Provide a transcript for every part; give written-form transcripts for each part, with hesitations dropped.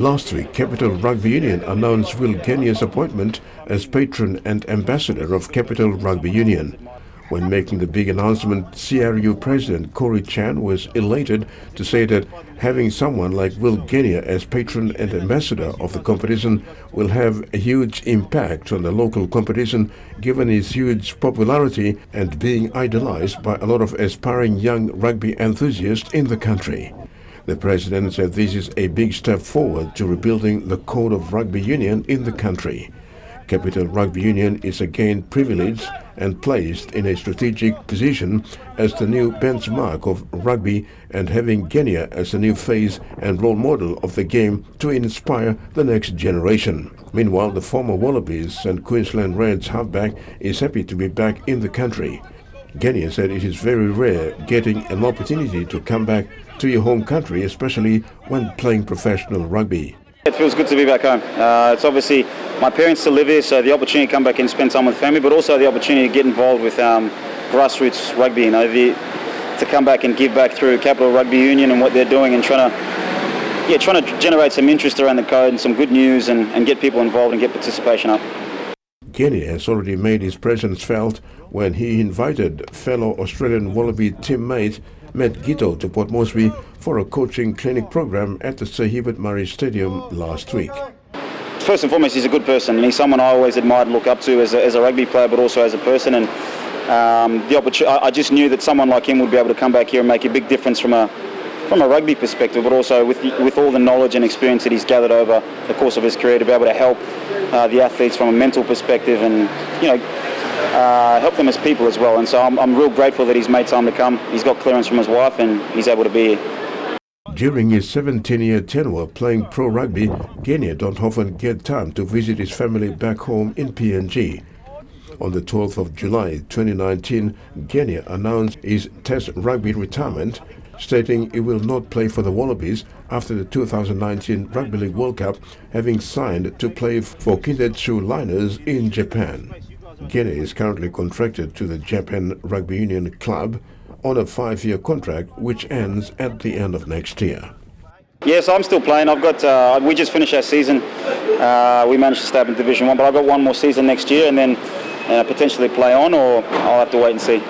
Last week, Capital Rugby Union announced Will Genia's appointment as patron and ambassador of Capital Rugby Union. When making the big announcement, CRU President Corey Chan was elated to say that having someone like Will Genia as patron and ambassador of the competition will have a huge impact on the local competition, given his huge popularity and being idolized by a lot of aspiring young rugby enthusiasts in the country. The president said this is a big step forward to rebuilding the code of rugby union in the country. Capital Rugby Union is again privileged and placed in a strategic position as the new benchmark of rugby, and having Genia as the new face and role model of the game to inspire the next generation. Meanwhile, the former Wallabies and Queensland Reds halfback is happy to be back in the country. Genia said it is very rare getting an opportunity to come back to your home country, especially when playing professional rugby. It feels good to be back home. It's obviously, my parents still live here, so the opportunity to come back and spend time with family, but also the opportunity to get involved with grassroots rugby, to come back and give back through Capital Rugby Union and what they're doing, and trying to generate some interest around the code and some good news and get people involved and get participation up. Genia has already made his presence felt when he invited fellow Australian Wallaby teammate Matt Gito to Port Moresby for a coaching clinic program at the Sir Herbert Murray Stadium last week. First and foremost, he's a good person, and he's someone I always admired and look up to as a rugby player, but also as a person. And I just knew that someone like him would be able to come back here and make a big difference from a rugby perspective, but also with all the knowledge and experience that he's gathered over the course of his career, to be able to help the athletes from a mental perspective and help them as people as well. And so I'm real grateful that he's made time to come. He's got clearance from his wife and he's able to be here. During his 17-year tenure playing pro rugby, Genia don't often get time to visit his family back home in PNG. On the 12th of July 2019, Genia announced his Test rugby retirement, stating he will not play for the Wallabies after the 2019 Rugby League World Cup, having signed to play for Kintetsu Liners in Japan. Genia is currently contracted to the Japan Rugby Union Club on a 5-year contract which ends at the end of next year. Yes, I'm still playing. We just finished our season. We managed to stay up in Division 1, but I've got one more season next year and then potentially play on, or I'll have to wait and see.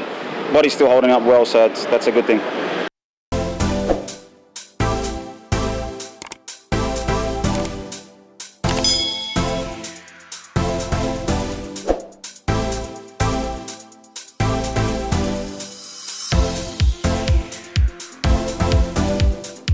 Body's still holding up well, so that's a good thing.